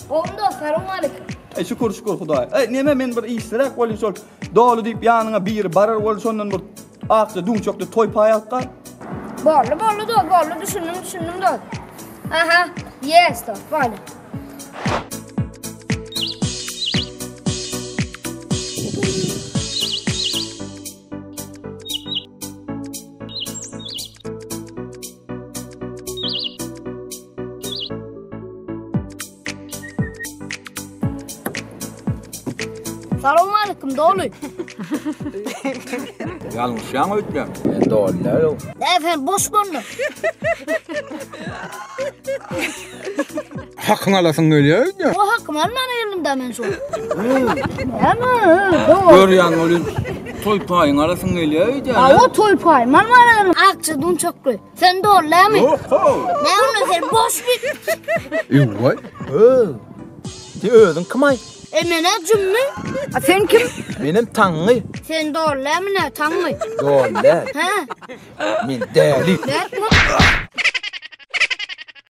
Onda selam aleyküm. Şükür Hudaý. Neme men bir istirek bolýan şol. Dolu diýip ýanyňa biri barar bol şondan bir akça duňçokdy toý paýatgan. Bolly düşündüm da. Aha, yes da, bolly. Selamun aleyküm Doğulu. Yanlış yan ötüyorum. Doğrular o. Efendim boş bulundu. Hakkın alasın öyle ya. O hakkım almana elimde hemen sonra. Ama doğru. Görüyen öyle toy payın arasın öyle ya. O toy pay. Marmara elim. Akçı dun çok koy. Sen doğru la mi? Ne onu sen boş bir. Vay. De özün kımay. Emine cümle. Sen kim? Benim tanrı. Sen doğru la mi ne tanrı? Doğrular. He? Min deli. Dertme.